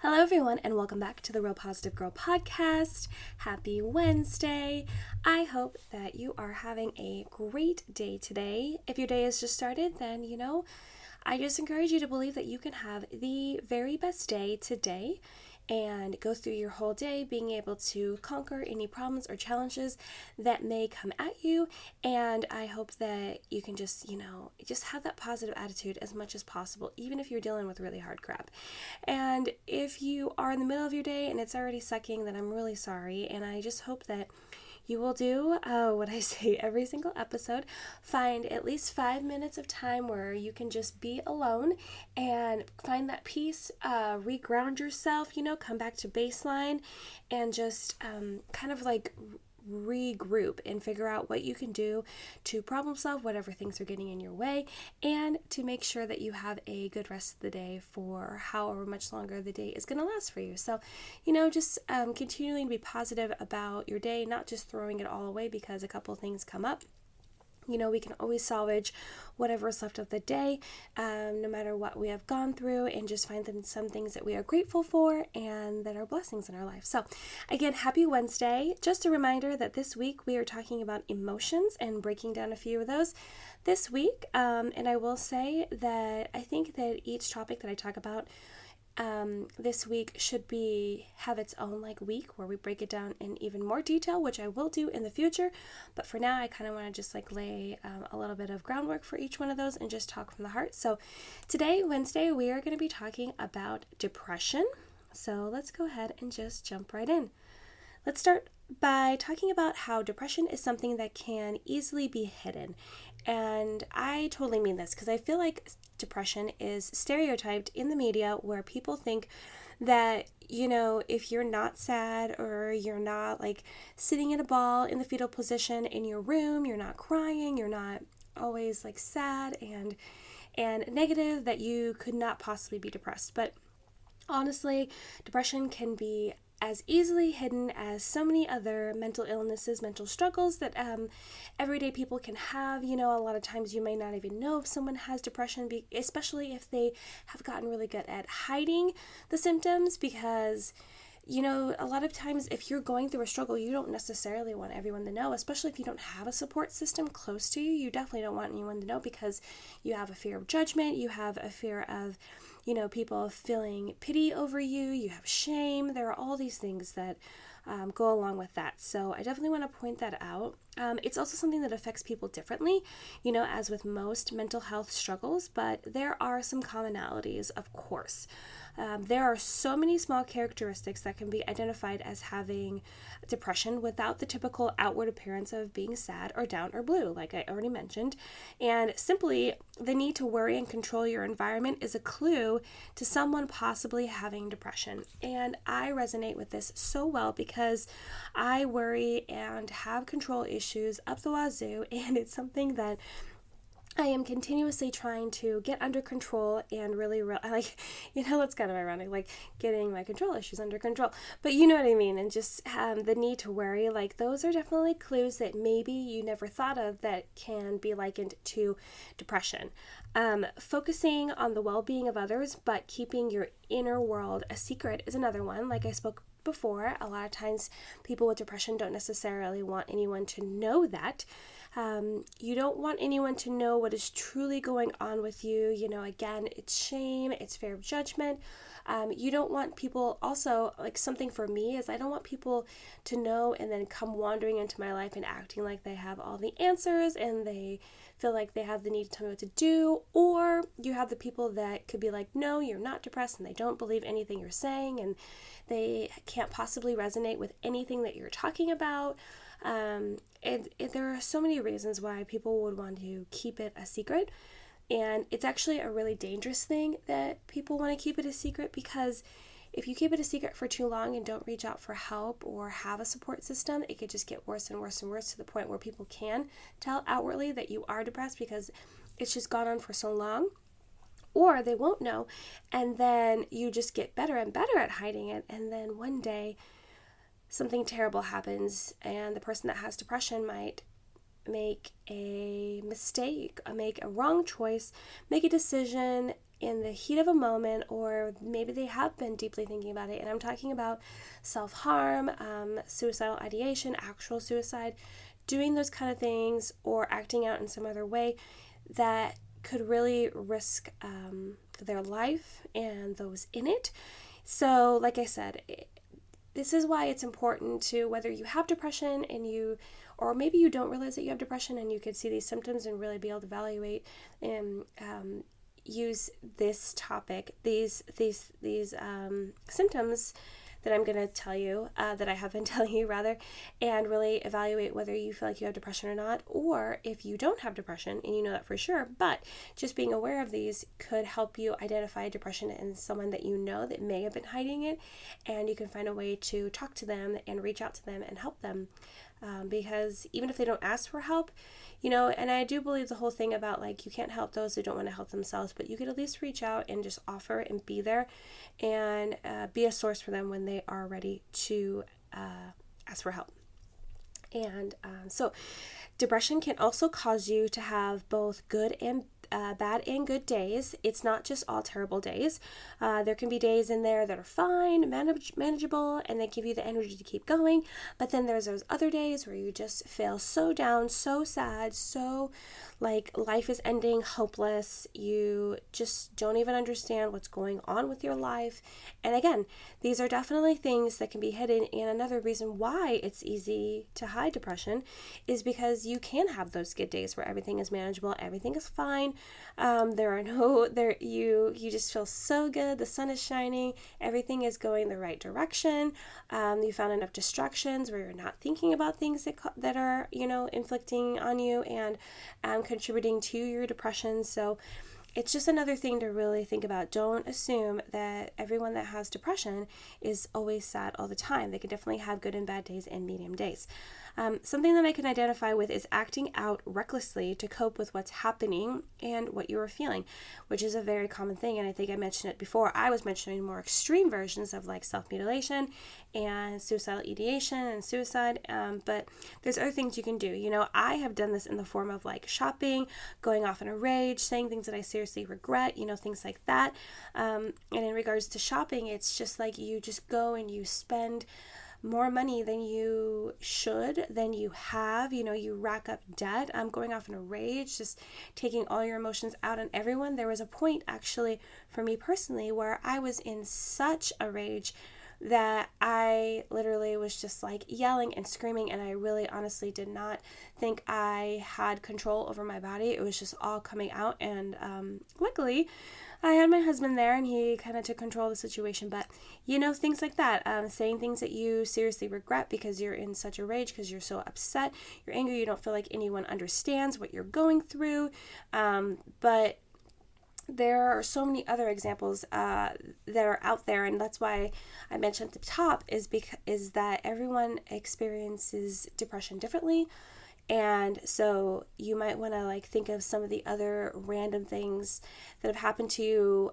Hello, everyone, and welcome back to the Real Positive Girl podcast. Happy Wednesday. I hope that you are having a great day today. If your day has just started, then, I just encourage you to believe that you can have the very best day today and go through your whole day being able to conquer any problems or challenges that may come at you. And I hope that you can just have that positive attitude as much as possible, even if you're dealing with really hard crap. And if you are in the middle of your day and it's already sucking, then I'm really sorry. And I just hope that you will do what I say every single episode. Find at least 5 minutes of time where you can just be alone and find that peace, reground yourself, come back to baseline and just kind of like regroup and figure out what you can do to problem solve whatever things are getting in your way and to make sure that you have a good rest of the day for however much longer the day is going to last for you. So, just continuing to be positive about your day, not just throwing it all away because a couple things come up. We can always salvage whatever is left of the day, no matter what we have gone through, and just find some things that we are grateful for and that are blessings in our life. So, again, happy Wednesday. Just a reminder that this week we are talking about emotions and breaking down a few of those this week. And I will say that I think that each topic that I talk about this week should have its own week where we break it down in even more detail, which I will do in the future. But for now, I kind of want to just lay a little bit of groundwork for each one of those and just talk from the heart. So today, Wednesday, we are going to be talking about depression. So let's go ahead and just jump right in. Let's start by talking about how depression is something that can easily be hidden. And I totally mean this because I feel like depression is stereotyped in the media where people think that, if you're not sad or you're not sitting in a ball in the fetal position in your room, you're not crying, you're not always sad and negative, that you could not possibly be depressed. But honestly, depression can be as easily hidden as so many other mental illnesses, mental struggles that everyday people can have. A lot of times you may not even know if someone has depression, especially if they have gotten really good at hiding the symptoms, because a lot of times if you're going through a struggle, you don't necessarily want everyone to know, especially if you don't have a support system close to you. You definitely don't want anyone to know because you have a fear of judgment, you have a fear of people feeling pity over you, you have shame. There are all these things that go along with that. So I definitely want to point that out. It's also something that affects people differently, as with most mental health struggles, but there are some commonalities, of course. There are so many small characteristics that can be identified as having depression without the typical outward appearance of being sad or down or blue, like I already mentioned. And simply, the need to worry and control your environment is a clue to someone possibly having depression. And I resonate with this so well because I worry and have control issues up the wazoo, and it's something that I am continuously trying to get under control and really, it's kind of ironic, getting my control issues under control, but you know what I mean, and just the need to worry, those are definitely clues that maybe you never thought of that can be likened to depression. Focusing on the well-being of others, but keeping your inner world a secret is another one. Like I spoke before, a lot of times people with depression don't necessarily want anyone to know that. You don't want anyone to know what is truly going on with you. Again, it's shame, it's fear of judgment. You don't want people, also, something for me is I don't want people to know and then come wandering into my life and acting like they have all the answers and they feel like they have the need to tell me what to do. Or you have the people that could be like, no, you're not depressed, and they don't believe anything you're saying and they can't possibly resonate with anything that you're talking about. And there are so many reasons why people would want to keep it a secret. And it's actually a really dangerous thing that people want to keep it a secret, because if you keep it a secret for too long and don't reach out for help or have a support system, it could just get worse and worse and worse to the point where people can tell outwardly that you are depressed because it's just gone on for so long. Or they won't know, and then you just get better and better at hiding it, and then one day something terrible happens and the person that has depression might make a mistake, make a wrong choice, make a decision in the heat of a moment, or maybe they have been deeply thinking about it. And I'm talking about self-harm, suicidal ideation, actual suicide, doing those kind of things, or acting out in some other way that could really risk their life and those in it. So, like I said, this is why it's important to, whether you have depression or maybe you don't realize that you have depression and you could see these symptoms and really be able to evaluate and use this topic, these symptoms that I'm going to tell you, that I have been telling you rather, and really evaluate whether you feel like you have depression or not, or if you don't have depression and you know that for sure, but just being aware of these could help you identify depression in someone that you know that may have been hiding it, and you can find a way to talk to them and reach out to them and help them, because even if they don't ask for help, and I do believe the whole thing about like you can't help those who don't want to help themselves, but you could at least reach out and just offer and be there and be a source for them when they are ready to ask for help. And so depression can also cause you to have both good and bad and good days. It's not just all terrible days. There can be days in there that are fine, manageable, and they give you the energy to keep going. But then there's those other days where you just feel so down, so sad, so like life is ending, hopeless. You just don't even understand what's going on with your life. And again, these are definitely things that can be hidden. And another reason why it's easy to hide depression is because you can have those good days where everything is manageable, everything is fine. You just feel so good. The sun is shining. Everything is going the right direction. You found enough distractions where you're not thinking about things that are, inflicting on you and contributing to your depression. So it's just another thing to really think about. Don't assume that everyone that has depression is always sad all the time. They can definitely have good and bad days and medium days. Something that I can identify with is acting out recklessly to cope with what's happening and what you are feeling, which is a very common thing. And I think I mentioned it before. I was mentioning more extreme versions of like self-mutilation and suicidal ideation and suicide. But there's other things you can do. I have done this in the form of like shopping, going off in a rage, saying things that I seriously regret, things like that. And in regards to shopping, it's just like you just go and you spend more money than you should, than you have, you rack up debt. Going off in a rage, just taking all your emotions out on everyone. There was a point actually for me personally where I was in such a rage that I literally was just like yelling and screaming, and I really honestly did not think I had control over my body. It was just all coming out, and luckily I had my husband there and he kind of took control of the situation. But things like that, saying things that you seriously regret because you're in such a rage, because you're so upset, you're angry, you don't feel like anyone understands what you're going through. But there are so many other examples that are out there, and that's why I mentioned at the top is that everyone experiences depression differently. And so you might want to think of some of the other random things that have happened to you,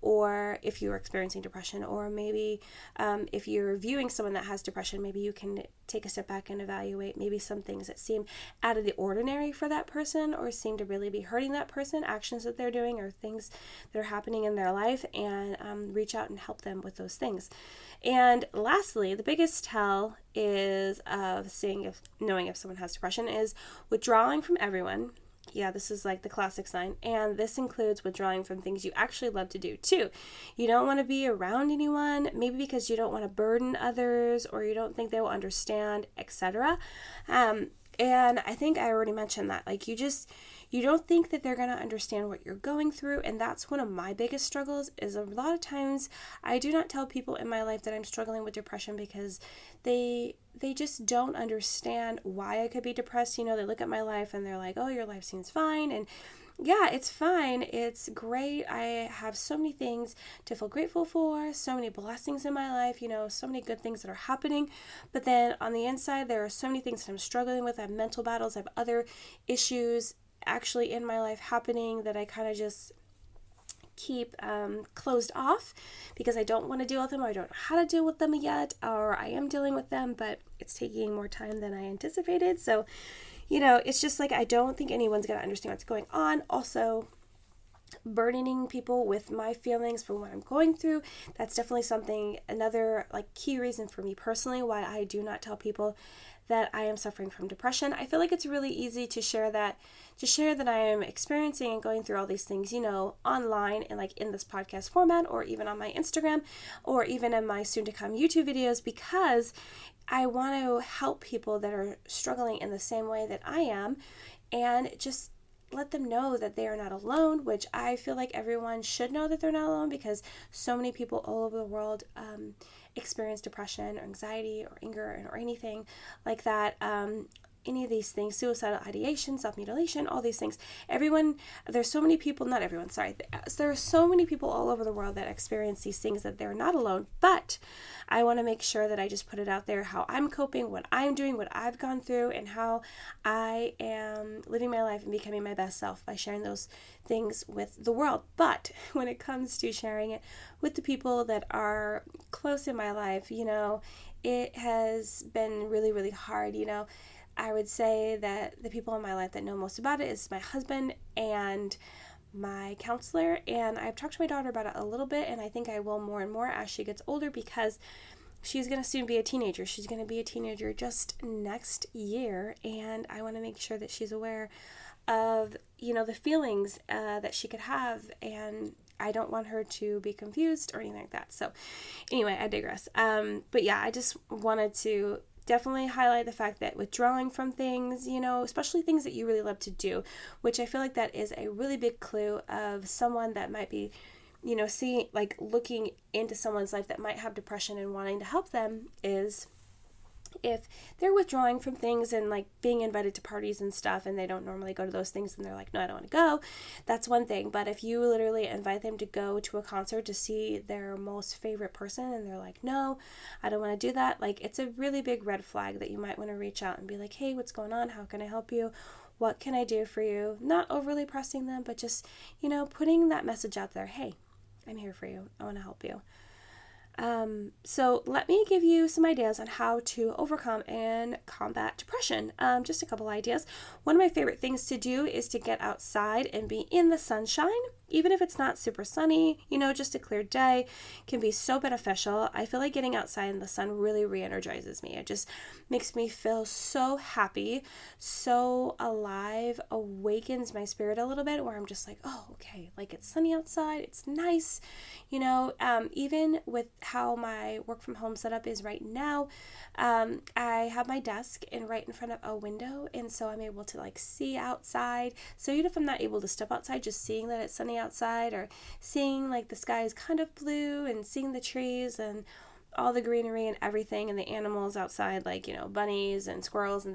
or if you're experiencing depression, or maybe if you're viewing someone that has depression, maybe you can take a step back and evaluate maybe some things that seem out of the ordinary for that person, or seem to really be hurting that person, actions that they're doing or things that are happening in their life, and reach out and help them with those things. And lastly, the biggest tell is of knowing if someone has depression is withdrawing from everyone. Yeah, this is like the classic sign. And this includes withdrawing from things you actually love to do too. You don't want to be around anyone, maybe because you don't want to burden others, or you don't think they will understand, etc. And I think I already mentioned that. You don't think that they're going to understand what you're going through. And that's one of my biggest struggles, is a lot of times I do not tell people in my life that I'm struggling with depression because they just don't understand why I could be depressed. They look at my life and they're like, oh, your life seems fine. And yeah, it's fine. It's great. I have so many things to feel grateful for, so many blessings in my life, so many good things that are happening. But then on the inside, there are so many things that I'm struggling with. I have mental battles. I have other issues actually in my life happening that I kind of just keep closed off because I don't want to deal with them, or I don't know how to deal with them yet, or I am dealing with them, but it's taking more time than I anticipated. So, it's just like I don't think anyone's going to understand what's going on. Also, burdening people with my feelings for what I'm going through. That's definitely another like key reason for me personally why I do not tell people that I am suffering from depression. I feel like it's really easy to share that I am experiencing and going through all these things, online and like in this podcast format, or even on my Instagram, or even in my soon to come YouTube videos, because I want to help people that are struggling in the same way that I am, and just let them know that they are not alone, which I feel like everyone should know that they're not alone, because so many people all over the world experience depression or anxiety or anger or anything like that. Any of these things, suicidal ideation, self-mutilation, all these things. There's so many people, not everyone, sorry. There are so many people all over the world that experience these things, that they're not alone. But I want to make sure that I just put it out there, how I'm coping, what I'm doing, what I've gone through, and how I am living my life and becoming my best self by sharing those things with the world. But when it comes to sharing it with the people that are close in my life, it has been really, really hard, I would say that the people in my life that know most about it is my husband and my counselor, and I've talked to my daughter about it a little bit, and I think I will more and more as she gets older, because she's going to soon be a teenager. She's going to be a teenager just next year, and I want to make sure that she's aware of, the feelings that she could have, and I don't want her to be confused or anything like that. So anyway, I digress. But yeah, I just wanted to definitely highlight the fact that withdrawing from things, especially things that you really love to do, which I feel like that is a really big clue of someone that might be, looking into someone's life that might have depression and wanting to help them, is if they're withdrawing from things and like being invited to parties and stuff and they don't normally go to those things and they're like, no, I don't want to go, that's one thing. But if you literally invite them to go to a concert to see their most favorite person and they're like, no, I don't want to do that, like it's a really big red flag that you might want to reach out and be like, hey, what's going on? How can I help you? What can I do for you? Not overly pressing them, but just, putting that message out there. Hey, I'm here for you. I want to help you. So let me give you some ideas on how to overcome and combat depression. Just a couple ideas. One of my favorite things to do is to get outside and be in the sunshine. Even if it's not super sunny, just a clear day can be so beneficial. I feel like getting outside in the sun really re-energizes me. It just makes me feel so happy, so alive, awakens my spirit a little bit, where I'm just like, oh, okay, like it's sunny outside, it's nice, even with how my work from home setup is right now, I have my desk right in front of a window, and so I'm able to like see outside. So even if I'm not able to step outside, just seeing that it's sunny outside, or seeing like the sky is kind of blue, and seeing the trees and all the greenery and everything, and the animals outside, like, bunnies and squirrels and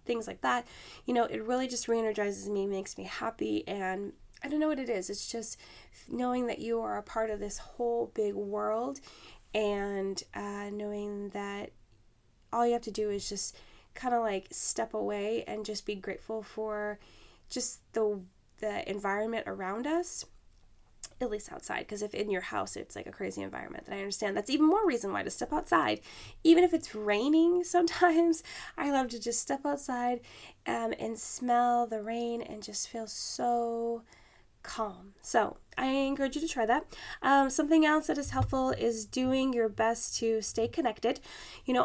things like that, it really just re-energizes me, makes me happy. And I don't know what it is. It's just knowing that you are a part of this whole big world, and knowing that all you have to do is just kind of like step away and just be grateful for just the environment around us, at least outside. Because if in your house it's like a crazy environment, then I understand that's even more reason why to step outside. Even if it's raining, sometimes I love to just step outside and smell the rain and just feel so calm. So I encourage you to try that. Something else that is helpful is doing your best to stay connected.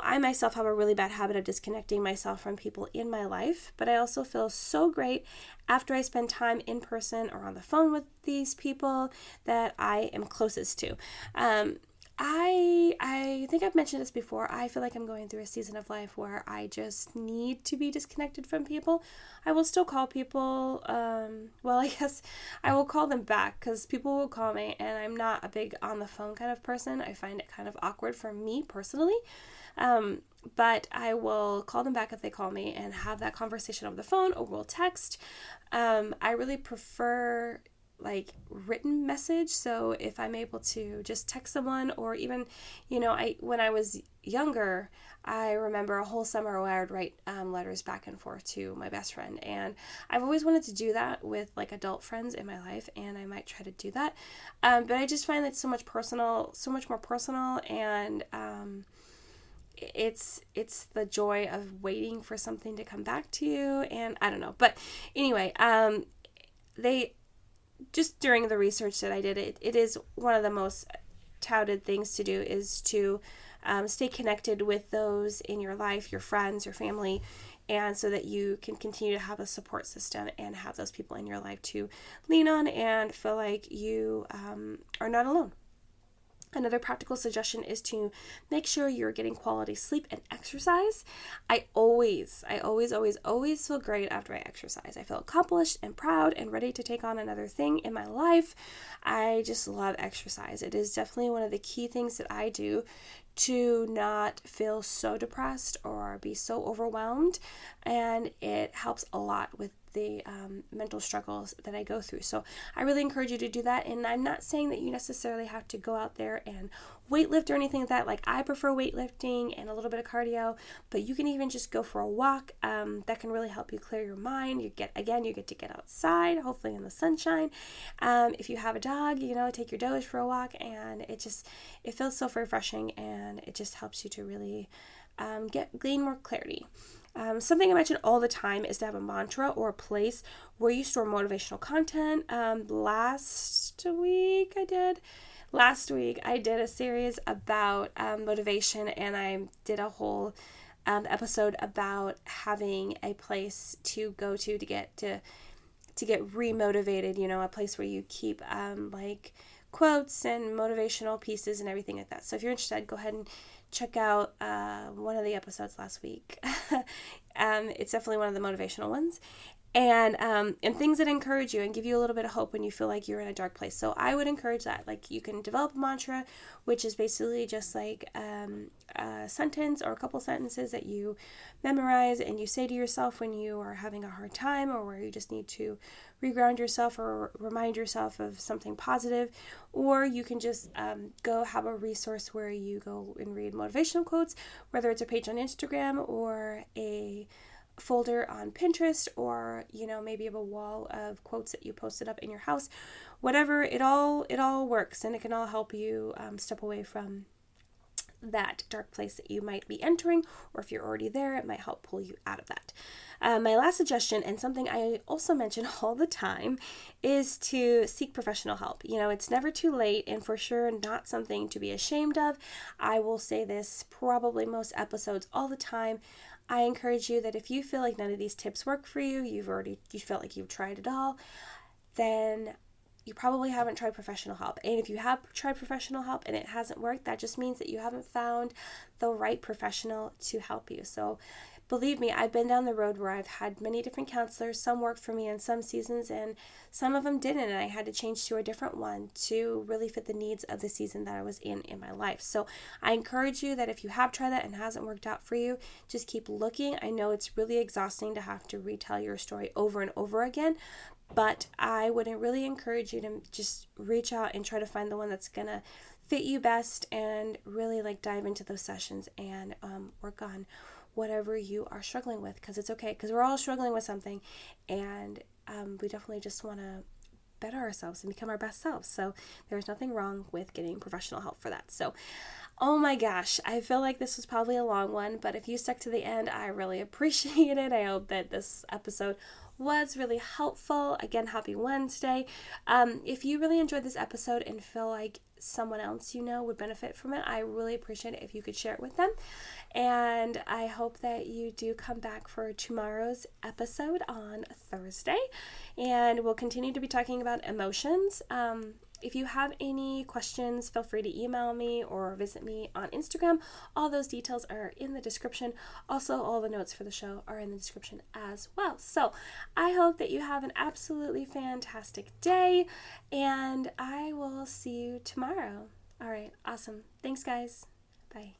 I myself have a really bad habit of disconnecting myself from people in my life, but I also feel so great after I spend time in person or on the phone with these people that I am closest to. I think I've mentioned this before. I feel like I'm going through a season of life where I just need to be disconnected from people. I will still call people. I guess I will call them back, because people will call me, and I'm not a big on the phone kind of person. I find it kind of awkward for me personally. But I will call them back if they call me and have that conversation over the phone, or we'll text. I really prefer like written message. So if I'm able to just text someone, or even, when I was younger, I remember a whole summer where I would write letters back and forth to my best friend, and I've always wanted to do that with like adult friends in my life, and I might try to do that. But I just find that so much more personal, and it's the joy of waiting for something to come back to you, and I don't know. But anyway, just during the research that I did, it is one of the most touted things to do is to stay connected with those in your life, your friends, your family, and so that you can continue to have a support system and have those people in your life to lean on and feel like you are not alone. Another practical suggestion is to make sure you're getting quality sleep and exercise. I always feel great after I exercise. I feel accomplished and proud and ready to take on another thing in my life. I just love exercise. It is definitely one of the key things that I do to not feel so depressed or be so overwhelmed, and it helps a lot with the mental struggles that I go through. So I really encourage you to do that, and I'm not saying that you necessarily have to go out there and weightlift or anything like that. Like, I prefer weightlifting and a little bit of cardio, but you can even just go for a walk. That can really help you clear your mind. You get to get outside, hopefully in the sunshine. If you have a dog, take your Doge for a walk, and it feels so refreshing, and it just helps you to really gain more clarity. Something I mention all the time is to have a mantra or a place where you store motivational content. Last week I did a series about motivation, and I did a whole episode about having a place to go to get remotivated, a place where you keep like quotes and motivational pieces and everything like that. So if you're interested, go ahead and check out one of the episodes last week. It's definitely one of the motivational ones. And things that encourage you and give you a little bit of hope when you feel like you're in a dark place. So I would encourage that. Like, you can develop a mantra, which is basically just like a sentence or a couple sentences that you memorize and you say to yourself when you are having a hard time, or where you just need to reground yourself or remind yourself of something positive. Or you can just go have a resource where you go and read motivational quotes, whether it's a page on Instagram or a folder on Pinterest, or maybe you have a wall of quotes that you posted up in your house. Whatever, it all works, and it can all help you step away from that dark place that you might be entering, or if you're already there, it might help pull you out of that. My last suggestion, and something I also mention all the time, is to seek professional help. It's never too late, and for sure not something to be ashamed of. I will say this probably most episodes all the time. I encourage you that if you feel like none of these tips work for you, you felt like you've tried it all, then you probably haven't tried professional help. And if you have tried professional help and it hasn't worked, that just means that you haven't found the right professional to help you. So believe me, I've been down the road where I've had many different counselors. Some worked for me in some seasons and some of them didn't, and I had to change to a different one to really fit the needs of the season that I was in my life. So I encourage you that if you have tried that and it hasn't worked out for you, just keep looking. I know it's really exhausting to have to retell your story over and over again, but I would really encourage you to just reach out and try to find the one that's going to fit you best, and really dive into those sessions and work on whatever you are struggling with, because it's okay, because we're all struggling with something, and we definitely just want to better ourselves and become our best selves. So there's nothing wrong with getting professional help for that. So, oh my gosh, I feel like this was probably a long one, but if you stuck to the end, I really appreciate it. I hope that this episode was really helpful. Again, happy Wednesday. If you really enjoyed this episode and feel like someone else would benefit from it, I really appreciate it if you could share it with them. And I hope that you do come back for tomorrow's episode on Thursday, and we'll continue to be talking about emotions. If you have any questions, feel free to email me or visit me on Instagram. All those details are in the description. Also, all the notes for the show are in the description as well. So I hope that you have an absolutely fantastic day, and I will see you tomorrow. All right, awesome. Thanks, guys. Bye.